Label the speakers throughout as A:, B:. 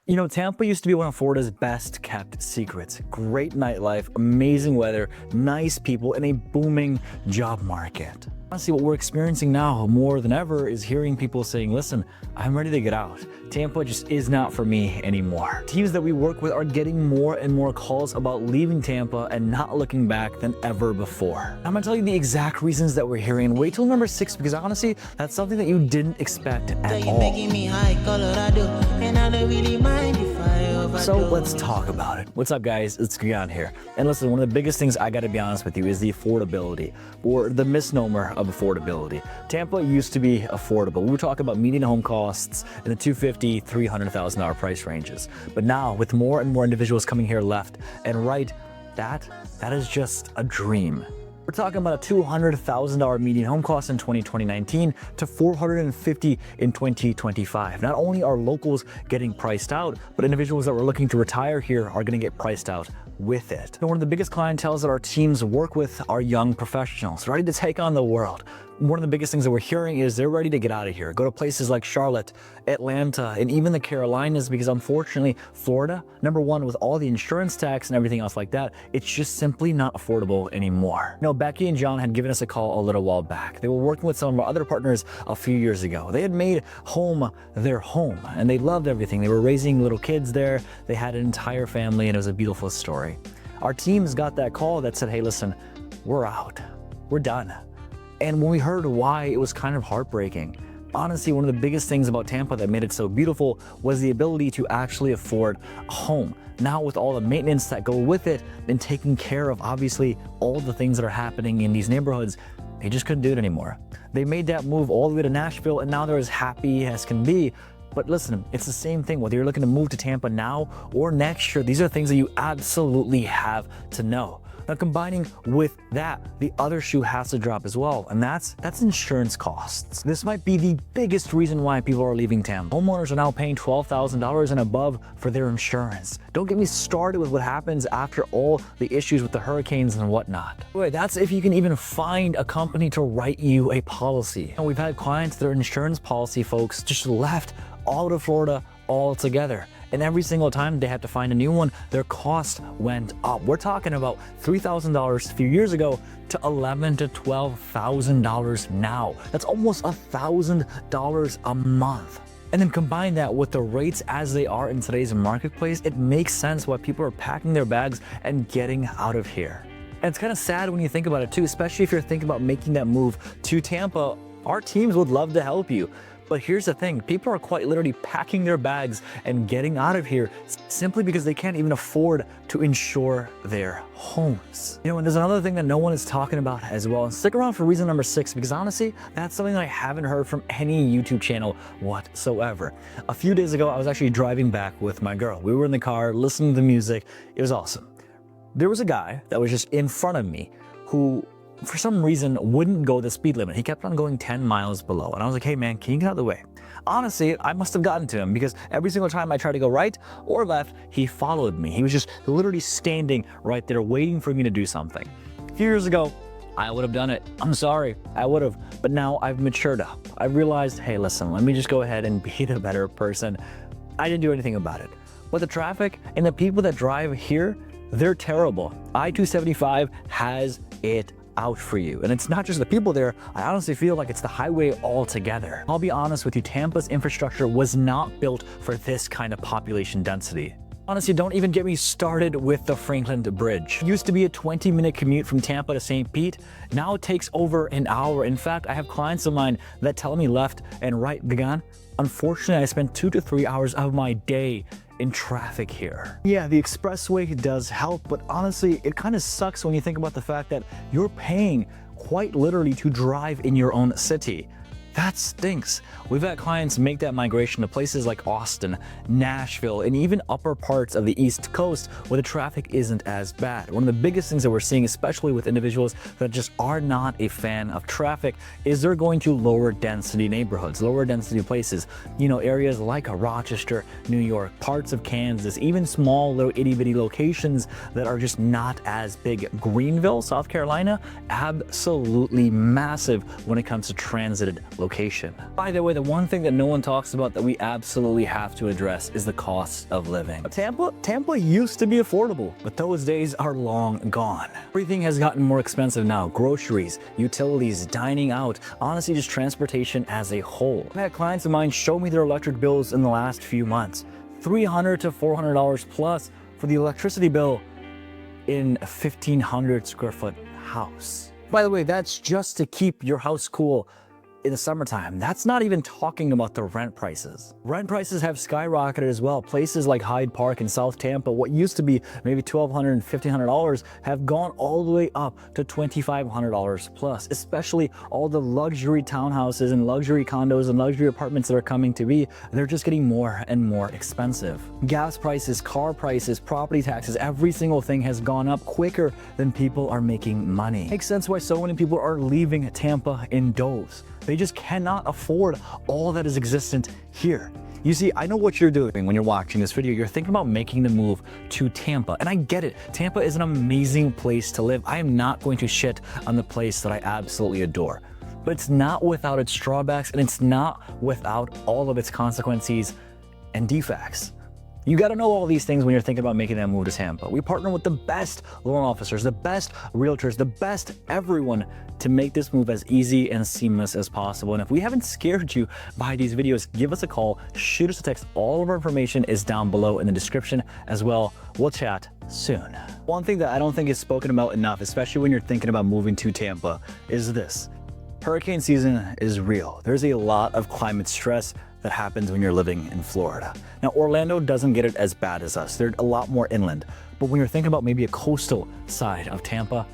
A: You know, Tampa used to be one of Florida's best kept secrets. Great nightlife, amazing weather, nice people, and a booming job market. Honestly, what we're experiencing now more than ever is hearing people saying, listen, I'm ready to get out. Tampa just is not for me anymore. Teams that we work with are getting more and more calls about leaving Tampa and not looking back than ever before. I'm gonna tell you the exact reasons that we're hearing. Wait till number 6 because honestly, that's something that you didn't expect at all. So let's talk about it. What's up guys, it's Guyan here. And listen, one of the biggest things I gotta be honest with you is the affordability, or the misnomer of affordability. Tampa used to be affordable. We were talking about median home costs in the $250,000, $300,000 price ranges. But now with more and more individuals coming here left and right, that is just a dream. We're talking about a $200,000 median home cost in 2019 to $450,000 in 2025. Not only are locals getting priced out, but individuals that were looking to retire here are going to get priced out with it. And one of the biggest clienteles that our teams work with are young professionals ready to take on the world. One of the biggest things that we're hearing is they're ready to get out of here, go to places like Charlotte, Atlanta, and even the Carolinas, because unfortunately, Florida, number one, with all the insurance tax and everything else like that, it's just simply not affordable anymore. You know, Becky and John had given us a call a little while back. They were working with some of our other partners a few years ago. They had made home their home, and they loved everything. They were raising little kids there. They had an entire family, and it was a beautiful story. Our teams got that call that said, hey, listen, we're out. We're done. And when we heard why, it was kind of heartbreaking. Honestly, one of the biggest things about Tampa that made it so beautiful was the ability to actually afford a home. Now with all the maintenance that go with it and taking care of obviously all the things that are happening in these neighborhoods, they just couldn't do it anymore. They made that move all the way to Nashville and now they're as happy as can be. But listen, it's the same thing, whether you're looking to move to Tampa now or next year, these are things that you absolutely have to know. Now combining with that, the other shoe has to drop as well, and that's insurance costs. This might be the biggest reason why people are leaving Tampa. Homeowners are now paying $12,000 and above for their insurance. Don't get me started with what happens after all the issues with the hurricanes and whatnot. Wait, that's if you can even find a company to write you a policy. And we've had clients, their insurance policy folks just left all of Florida altogether. And every single time they had to find a new one, their cost went up. We're talking about $3,000 a few years ago to $11,000 to $12,000 now. That's almost $1,000 a month. And then combine that with the rates as they are in today's marketplace, it makes sense why people are packing their bags and getting out of here. And it's kind of sad when you think about it too, especially if you're thinking about making that move to Tampa. Our teams would love to help you. But here's the thing, people are quite literally packing their bags and getting out of here simply because they can't even afford to insure their homes. You know, and there's another thing that no one is talking about as well. And stick around for reason number 6, because honestly, that's something I haven't heard from any YouTube channel whatsoever. A few days ago, I was actually driving back with my girl. We were in the car, listening to music. It was awesome. There was a guy that was just in front of me who for some reason wouldn't go the speed limit. He kept on going 10 miles below. And I was like, hey man, can you get out of the way? Honestly, I must have gotten to him because every single time I tried to go right or left, he followed me. He was just literally standing right there waiting for me to do something. A few years ago, I would have done it. I'm sorry, I would have. But now I've matured up. I realized, hey, listen, let me just go ahead and be the better person. I didn't do anything about it. But the traffic and the people that drive here, they're terrible. I-275 has it out for you. And it's not just the people there, I honestly feel like it's the highway altogether. I'll be honest with you, Tampa's infrastructure was not built for this kind of population density. Honestly, don't even get me started with the Franklin Bridge. It used to be a 20-minute commute from Tampa to St. Pete. Now it takes over an hour. In fact, I have clients of mine that tell me left and right, Gagan, unfortunately, I spend 2 to 3 hours of my day in traffic here. Yeah, the expressway does help, but honestly, it kind of sucks when you think about the fact that you're paying quite literally to drive in your own city. That stinks. We've had clients make that migration to places like Austin, Nashville, and even upper parts of the East Coast where the traffic isn't as bad. One of the biggest things that we're seeing, especially with individuals that just are not a fan of traffic, is they're going to lower density neighborhoods, lower density places. You know, areas like Rochester, New York, parts of Kansas, even small little itty bitty locations that are just not as big. Greenville, South Carolina, absolutely massive when it comes to transited locations. location. By the way, the one thing that no one talks about that we absolutely have to address is the cost of living. Tampa used to be affordable, but those days are long gone. Everything has gotten more expensive now. Groceries, utilities, dining out, honestly just transportation as a whole. I've had clients of mine show me their electric bills in the last few months. $300 to $400 plus for the electricity bill in a 1,500 square foot house. By the way, that's just to keep your house cool in the summertime. That's not even talking about the rent prices. Rent prices have skyrocketed as well. Places like Hyde Park in South Tampa, what used to be maybe $1,200 and $1,500 have gone all the way up to $2,500 plus, especially all the luxury townhouses and luxury condos and luxury apartments that are coming to be. They're just getting more and more expensive. Gas prices, car prices, property taxes, every single thing has gone up quicker than people are making money. Makes sense why so many people are leaving Tampa in droves. They just cannot afford all that is existent here. You see, I know what you're doing when you're watching this video. You're thinking about making the move to Tampa, and I get it. Tampa is an amazing place to live. I am not going to shit on the place that I absolutely adore, but it's not without its drawbacks, and it's not without all of its consequences and defects. You got to know all these things when you're thinking about making that move to Tampa. We partner with the best loan officers, the best realtors, the best everyone to make this move as easy and seamless as possible. And if we haven't scared you by these videos, give us a call, shoot us a text. All of our information is down below in the description as well. We'll chat soon. One thing that I don't think is spoken about enough, especially when you're thinking about moving to Tampa, is this. Hurricane season is real. There's a lot of climate stress that happens when you're living in Florida. Now, Orlando doesn't get it as bad as us. They're a lot more inland. But when you're thinking about maybe a coastal side of Tampa,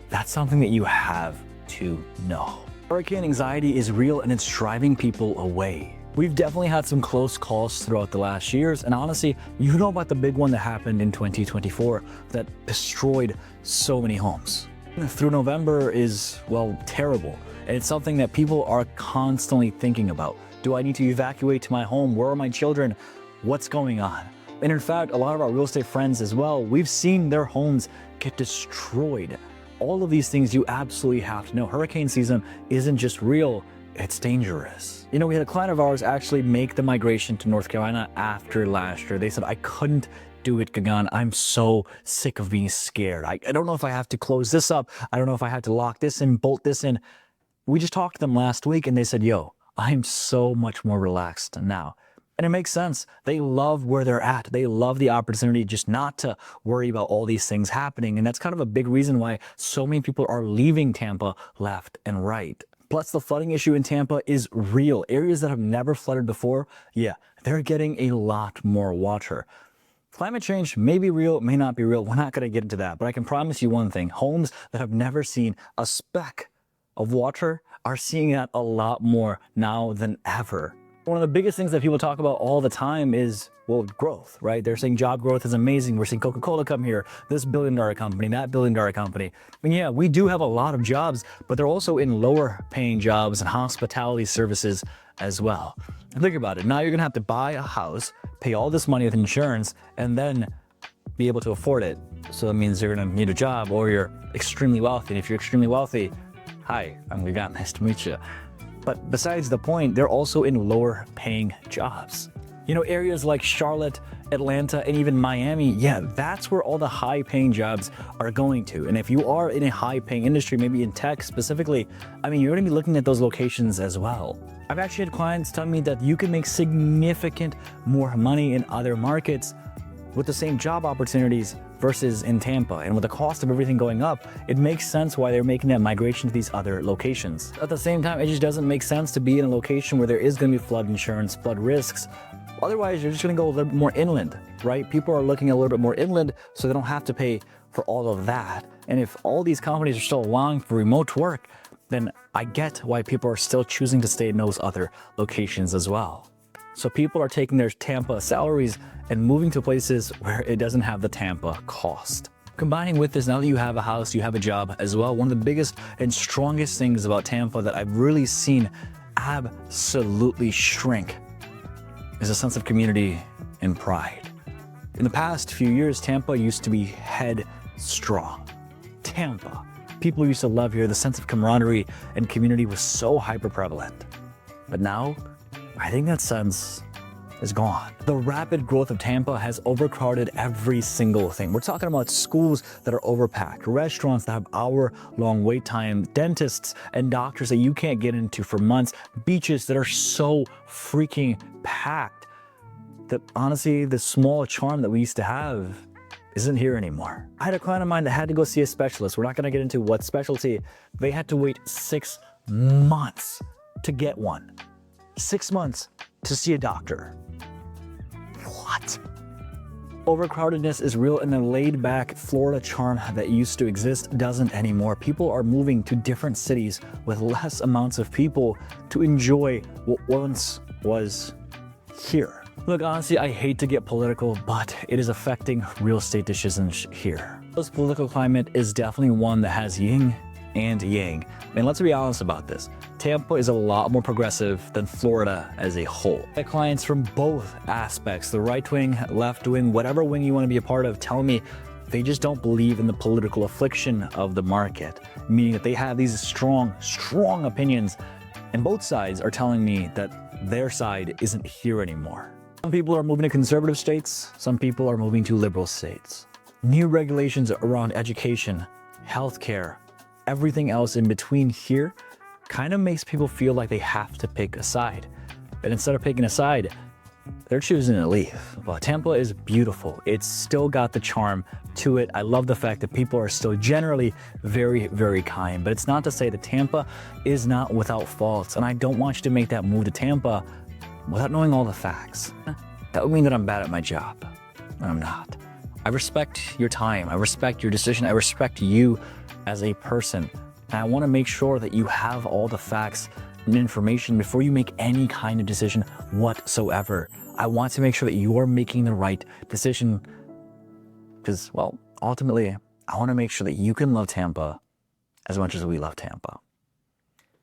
A: that's something that you have to know. Hurricane anxiety is real, and it's driving people away. We've definitely had some close calls throughout the last years, and honestly, you know about the big one that happened in 2024 that destroyed so many homes. Through November is, well, terrible, and it's something that people are constantly thinking about. Do I need to evacuate to my home? Where are my children? What's going on? And in fact, a lot of our real estate friends as well, we've seen their homes get destroyed. All of these things you absolutely have to know. Hurricane season isn't just real, it's dangerous. You know, we had a client of ours actually make the migration to North Carolina after last year. They said, I couldn't do it, Gagan. I'm so sick of being scared. I don't know if I have to close this up. I don't know if I have to lock this in, bolt this in. We just talked to them last week and they said, yo, I'm so much more relaxed now. And it makes sense. They love where they're at. They love the opportunity just not to worry about all these things happening. And that's kind of a big reason why so many people are leaving Tampa left and right. Plus, the flooding issue in Tampa is real. Areas that have never flooded before, yeah, they're getting a lot more water. Climate change may be real, may not be real. We're not going to get into that. But I can promise you one thing. Homes that have never seen a speck of water are seeing that a lot more now than ever. One of the biggest things that people talk about all the time is, well, growth, right? They're saying job growth is amazing. We're seeing Coca-Cola come here, this billion-dollar company, that billion-dollar company. And yeah, we do have a lot of jobs, but they're also in lower paying jobs and hospitality services as well. And think about it. Now you're gonna have to buy a house, pay all this money with insurance, and then be able to afford it. So that means you're gonna need a job or you're extremely wealthy. And if you're extremely wealthy, hi, I'm Gagan, nice to meet you. But besides the point, they're also in lower paying jobs. You know, areas like Charlotte, Atlanta, and even Miami, yeah, that's where all the high paying jobs are going to. And if you are in a high paying industry, maybe in tech specifically, I mean, you're gonna be looking at those locations as well. I've actually had clients tell me that you can make significant more money in other markets with the same job opportunities versus in Tampa. And with the cost of everything going up, it makes sense why they're making that migration to these other locations. At the same time, it just doesn't make sense to be in a location where there is going to be flood insurance, flood risks. Otherwise, you're just going to go a little bit more inland, right? People are looking a little bit more inland so they don't have to pay for all of that. And if all these companies are still allowing for remote work, then I get why people are still choosing to stay in those other locations as well. So people are taking their Tampa salaries and moving to places where it doesn't have the Tampa cost. Combining with this, now that you have a house, you have a job as well, one of the biggest and strongest things about Tampa that I've really seen absolutely shrink is a sense of community and pride. In the past few years, Tampa used to be headstrong. Tampa. People used to love here. The sense of camaraderie and community was so hyper prevalent. But now, I think that sense is gone. The rapid growth of Tampa has overcrowded every single thing. We're talking about schools that are overpacked, restaurants that have hour-long wait time, dentists and doctors that you can't get into for months, beaches that are so freaking packed that honestly, the small charm that we used to have isn't here anymore. I had a client of mine that had to go see a specialist. We're not gonna get into what specialty. They had to wait 6 months to get one. 6 months to see a doctor. What? Overcrowdedness is real, and the laid-back Florida charm that used to exist doesn't anymore. People are moving to different cities with less amounts of people to enjoy what once was here. Look, honestly, I hate to get political, but it is affecting real estate decisions here. This political climate is definitely one that has yin and yang. And let's be honest about this. Tampa is a lot more progressive than Florida as a whole. My clients from both aspects, the right wing, left wing, whatever wing you want to be a part of, tell me they just don't believe in the political affliction of the market, meaning that they have these strong opinions, and both sides are telling me that their side isn't here anymore. Some people are moving to conservative states, some people are moving to liberal states. New regulations around education, healthcare, everything else in between here kind of makes people feel like they have to pick a side. But instead of picking a side, they're choosing to leave. Well, Tampa is beautiful. It's still got the charm to it. I love the fact that people are still generally very, very kind. But it's not to say that Tampa is not without faults. And I don't want you to make that move to Tampa without knowing all the facts. That would mean that I'm bad at my job. And I'm not. I respect your time. I respect your decision. I respect you as a person. And I want to make sure that you have all the facts and information before you make any kind of decision whatsoever. I want to make sure that you are making the right decision because, well, ultimately, I want to make sure that you can love Tampa as much as we love Tampa.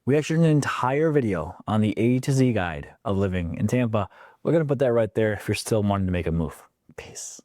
A: We actually did an entire video on the A to Z guide of living in Tampa. We're going to put that right there if you're still wanting to make a move. Peace.